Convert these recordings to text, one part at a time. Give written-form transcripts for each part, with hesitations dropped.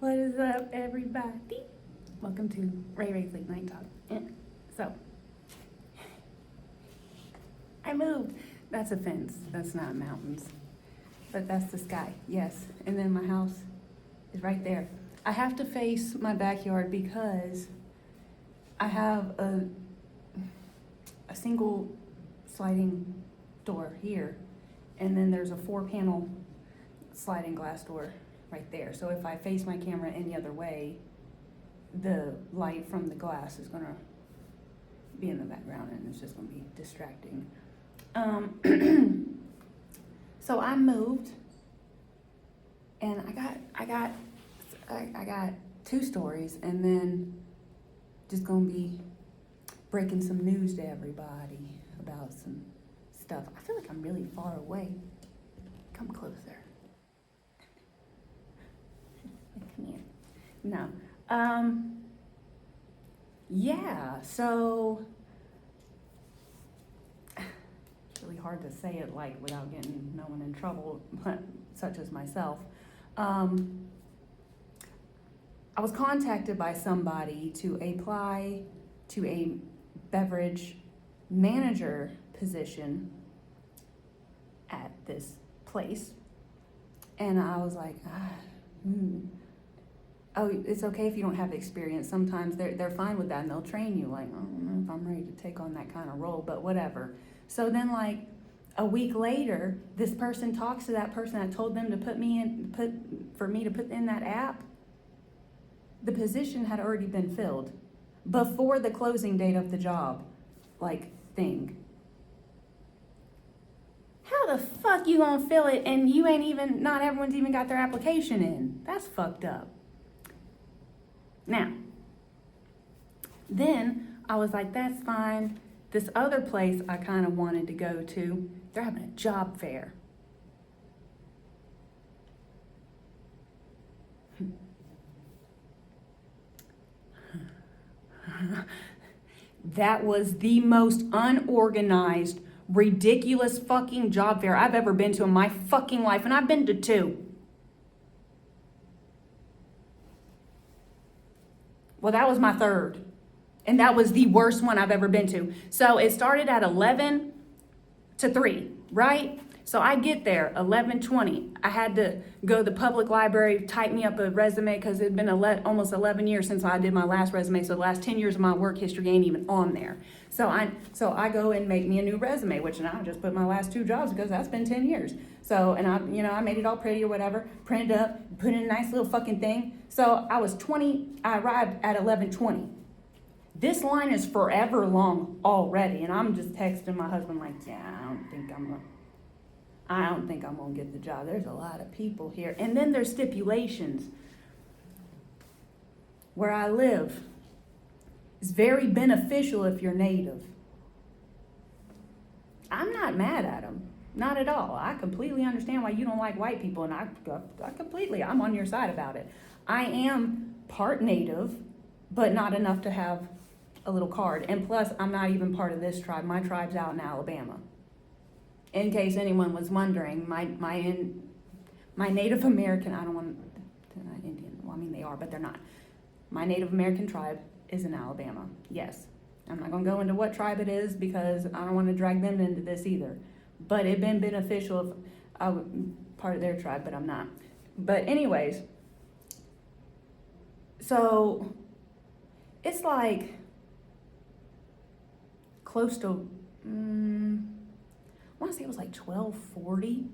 What is up, everybody? Welcome to Ray Ray's Late Night Talk. So, I moved. That's a fence. That's not mountains. But that's the sky, yes. And then my house is right there. I have to face my backyard because I have a single sliding door here. And then there's a 4-panel sliding glass door right there. So if I face my camera any other way, the light from the glass is gonna be in the background and it's just gonna be distracting. So I moved, and I got 2 stories, and then just gonna be breaking some news to everybody about some stuff. I feel like I'm really far away. Come closer. Come here. No. Yeah, so it's really hard to say it like without getting no one in trouble, such as myself. I was contacted by somebody to apply to a beverage manager position at this place. And I was like, oh, it's okay if you don't have experience. Sometimes they're fine with that and they'll train you. Like, I don't know if I'm ready to take on that kind of role, but whatever. So then like a week later, this person talks to that person that told them to put me in that app. The position had already been filled before the closing date of the job, thing. How the fuck you gonna fill it and not everyone's even got their application in? That's fucked up. Now, then I was like, that's fine. This other place I kind of wanted to go to, they're having a job fair. That was the most unorganized, ridiculous fucking job fair I've ever been to in my fucking life, and I've been to 2. Well, that was my 3rd, and that was the worst one I've ever been to. So it started at 11 to 3, right? So I get there, 11:20. I had to go to the public library, type me up a resume because it had been almost 11 years since I did my last resume. So the last 10 years of my work history ain't even on there. So I go and make me a new resume, which now I just put my last 2 jobs because that's been 10 years. So, and I made it all pretty or whatever, printed up, put in a nice little fucking thing. So I arrived at 11:20. This line is forever long already. And I'm just texting my husband like, yeah, I don't think I'm gonna get the job. There's a lot of people here. And then there's stipulations. Where I live is very beneficial if you're native. I'm not mad at them. Not at all. I completely understand why you don't like white people, and I'm on your side about it. I am part native, but not enough to have a little card. And plus, I'm not even part of this tribe. My tribe's out in Alabama. In case anyone was wondering, my Native American, they're not Indian. Well, I mean, they are, but they're not. My Native American tribe is in Alabama. Yes. I'm not going to go into what tribe it is because I don't want to drag them into this either. But it'd been beneficial if I was part of their tribe, but I'm not. But anyways, so it's like close to, I want to say it was like 12:40,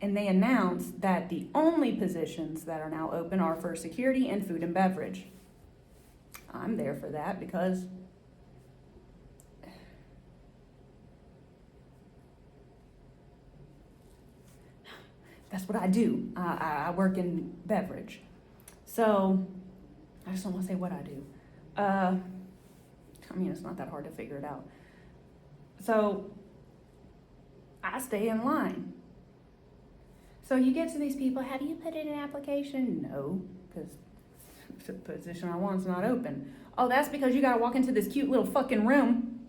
and they announced that the only positions that are now open are for security and food and beverage. I'm there for that because that's what I do. I work in beverage. So I just don't want to say what I do. It's not that hard to figure it out. So I stay in line. So you get to these people, have you put in an application? No, because the position I want is not open. Oh, that's because you gotta walk into this cute little fucking room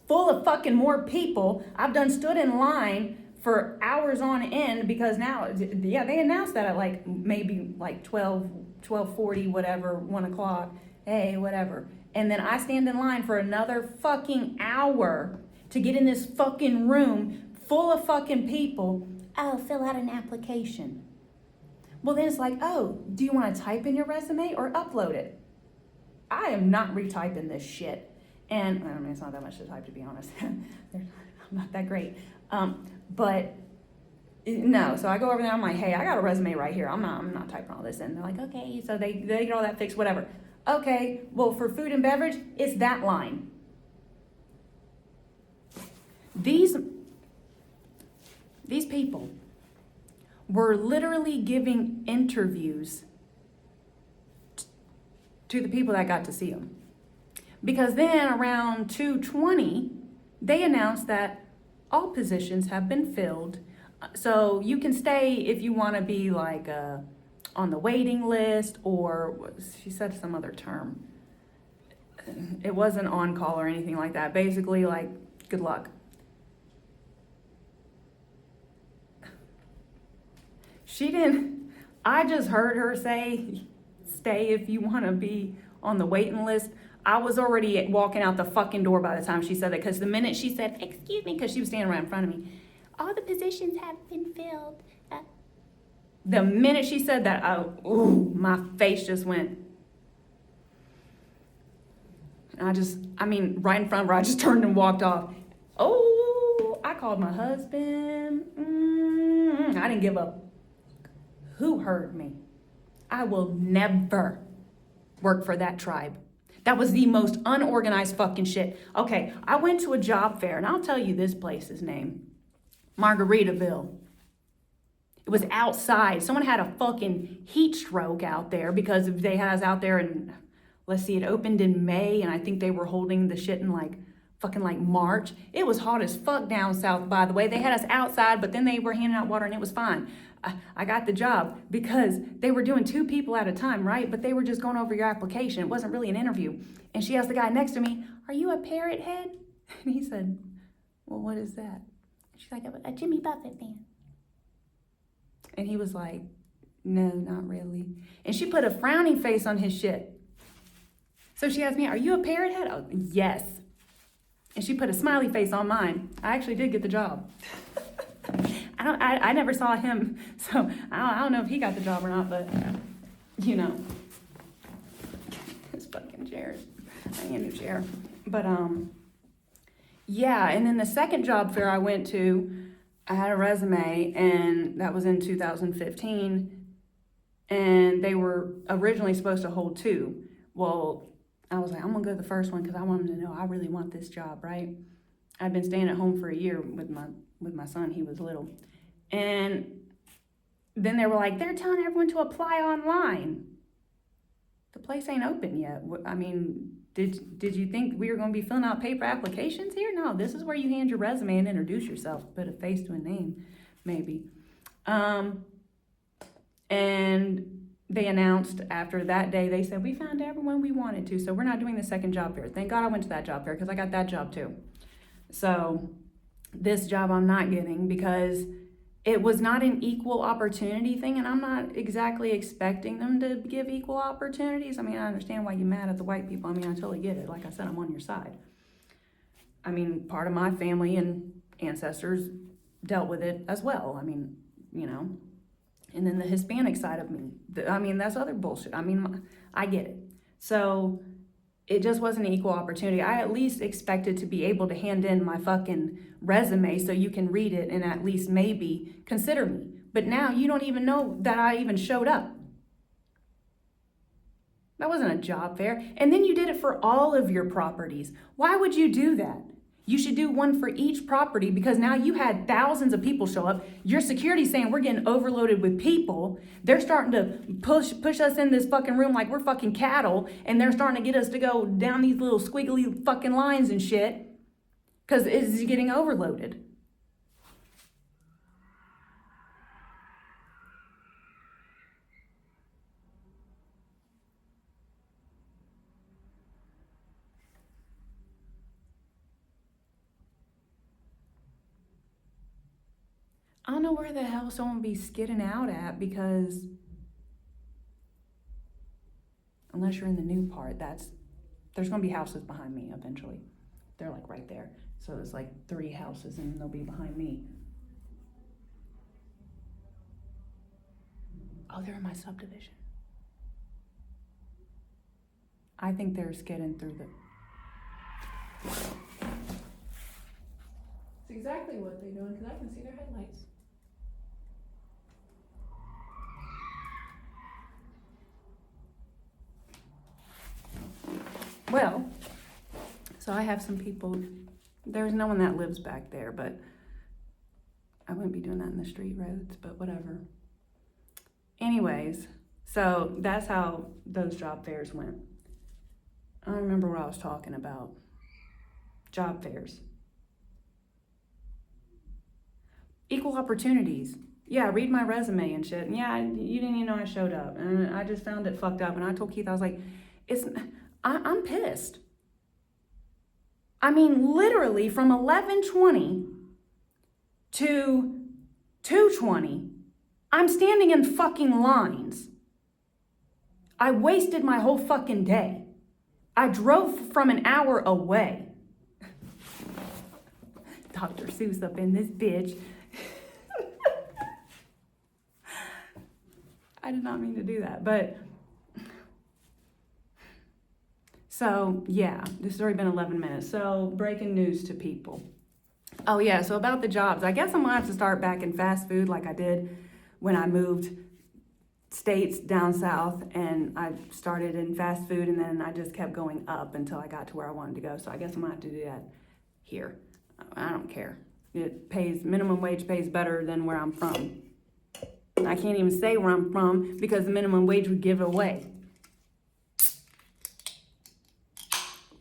full of fucking more people. I've done stood in line for hours on end because now, yeah, they announced that at like maybe like 12:40, whatever, 1 o'clock, hey, whatever. And then I stand in line for another fucking hour to get in this fucking room full of fucking people. Oh, fill out an application. Well, then it's like, oh, do you want to type in your resume or upload it? I am not retyping this shit. And I mean, it's not that much to type, to be honest. I'm not that great. But no, so I go over there, I'm like, hey, I got a resume right here. I'm not typing all this in. They're like, okay, so they get all that fixed, whatever. Okay, well, for food and beverage, it's that line. These people were literally giving interviews to the people that got to see them. Because then around 2:20, they announced that all positions have been filled. So you can stay if you want to be like on the waiting list, or she said some other term. It wasn't on call or anything like that. Basically, like, good luck. She didn't, I just heard her say, stay if you want to be on the waiting list. I was already walking out the fucking door by the time she said that, because the minute she said, excuse me, because she was standing right in front of me, all the positions have been filled. The minute she said that, my face just went. Right in front of her, I just turned and walked off. Oh, I called my husband. I didn't give up. Who heard me? I will never work for that tribe. That was the most unorganized fucking shit. Okay, I went to a job fair, and I'll tell you this place's name. Margaritaville. It was outside. Someone had a fucking heat stroke out there because they had us out there and, let's see, it opened in May, and I think they were holding the shit in like March. It was hot as fuck down south, by the way. They had us outside, but then they were handing out water and it was fine. I got the job because they were doing 2 people at a time, right? But they were just going over your application. It wasn't really an interview. And she asked the guy next to me, are you a parrot head? And he said, well, what is that? She's like, a Jimmy Buffett fan. And he was like, no, not really. And she put a frowny face on his shit. So she asked me, are you a parrot head? Oh, yes. And she put a smiley face on mine. I actually did get the job. I never saw him, so I don't know if he got the job or not, but, you know. This fucking chair. I need a new chair. But, yeah, and then the second job fair I went to, I had a resume, and that was in 2015, and they were originally supposed to hold 2. Well, I was like, I'm gonna go to the first one because I want them to know I really want this job, right? I've been staying at home for a year with my son. He was little. And then they were like, they're telling everyone to apply online. The place ain't open yet. I mean, did you think we were going to be filling out paper applications here? No, this is where you hand your resume and introduce yourself. Put a face to a name, maybe. And they announced after that day, they said, we found everyone we wanted to, so we're not doing the second job fair. Thank God I went to that job fair because I got that job too. So this job I'm not getting because it was not an equal opportunity thing, and I'm not exactly expecting them to give equal opportunities. I mean, I understand why you're mad at the white people. I mean, I totally get it. Like I said, I'm on your side. I mean, part of my family and ancestors dealt with it as well. I mean, you know. And then the Hispanic side of me, that's other bullshit. I mean, I get it. So it just wasn't an equal opportunity. I at least expected to be able to hand in my fucking resume so you can read it and at least maybe consider me. But now you don't even know that I even showed up. That wasn't a job fair. And then you did it for all of your properties. Why would you do that? You should do one for each property because now you had thousands of people show up. Your security's saying we're getting overloaded with people. They're starting to push us in this fucking room like we're fucking cattle, and they're starting to get us to go down these little squiggly fucking lines and shit because it's getting overloaded. I don't know where the hell someone would be skidding out at, because unless you're in the new part, there's gonna be houses behind me eventually. They're like right there. So it's like 3 houses and they'll be behind me. Oh, they're in my subdivision. I think they're skidding through the... It's exactly what they're doing, because I can see their headlights. Well, so I have some people, there's no one that lives back there, but I wouldn't be doing that in the street roads, but whatever. Anyways, so that's how those job fairs went. I don't remember what I was talking about. Job fairs. Equal opportunities. Yeah, read my resume and shit. And yeah, you didn't even know I showed up. And I just found it fucked up. And I told Keith, I was like, I'm pissed. I mean, literally from 11:20 to 2:20, I'm standing in fucking lines. I wasted my whole fucking day. I drove from an hour away. Dr. Seuss up in this bitch. I did not mean to do that, but... So, yeah, this has already been 11 minutes. So, breaking news to people. Oh, yeah, so about the jobs. I guess I'm going to have to start back in fast food like I did when I moved states down south. And I started in fast food, and then I just kept going up until I got to where I wanted to go. So I guess I'm going to have to do that here. I don't care. It pays, minimum wage pays better than where I'm from. I can't even say where I'm from because the minimum wage would give it away.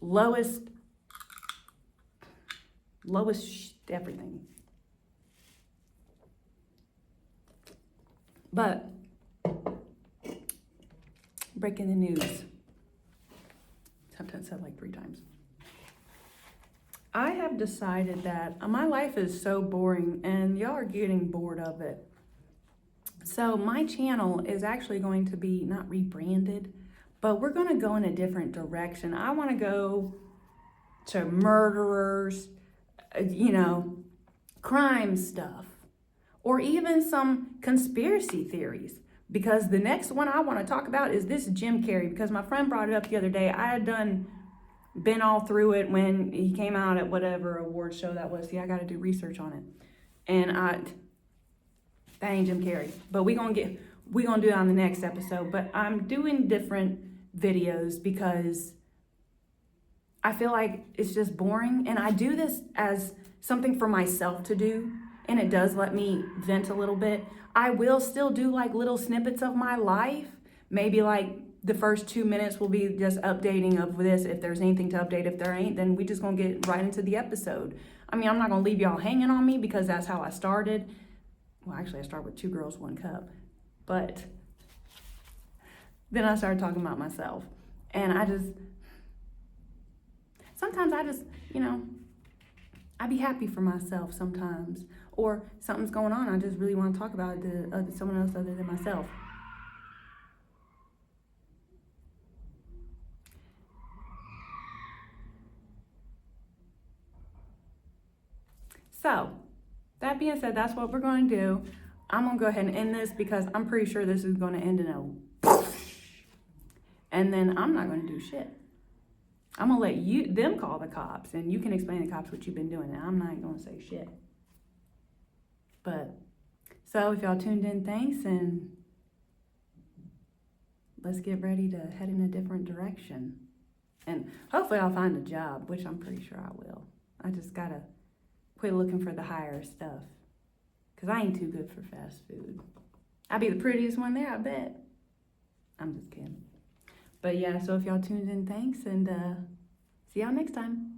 Lowest everything. But breaking the news. Sometimes said like 3 times. I have decided that my life is so boring and y'all are getting bored of it. So my channel is actually going to be not rebranded, but we're going to go in a different direction. I want to go to murderers, crime stuff, or even some conspiracy theories. Because the next one I want to talk about is this Jim Carrey, because my friend brought it up the other day. I had been all through it when he came out at whatever award show that was. See, I got to do research on it. And that ain't Jim Carrey. But we're going to do it on the next episode. But I'm doing different videos because I feel like it's just boring. And I do this as something for myself to do. And it does let me vent a little bit. I will still do like little snippets of my life. Maybe like the first 2 minutes will be just updating of this. If there's anything to update, if there ain't, then we just gonna get right into the episode. I mean, I'm not gonna leave y'all hanging on me because that's how I started. Well, actually I started with 2 girls, 1 cup. But then I started talking about myself. And sometimes I be happy for myself sometimes. Or something's going on, I just really want to talk about it to someone else other than myself. So, that being said, that's what we're going to do. I'm going to go ahead and end this because I'm pretty sure this is going to end in a and then I'm not going to do shit. I'm going to let them call the cops, and you can explain to the cops what you've been doing, and I'm not going to say shit. But, so if y'all tuned in, thanks, and let's get ready to head in a different direction. And hopefully I'll find a job, which I'm pretty sure I will. I just gotta quit looking for the higher stuff, because I ain't too good for fast food. I'll be the prettiest one there, I bet. I'm just kidding. But yeah, so if y'all tuned in, thanks, and see y'all next time.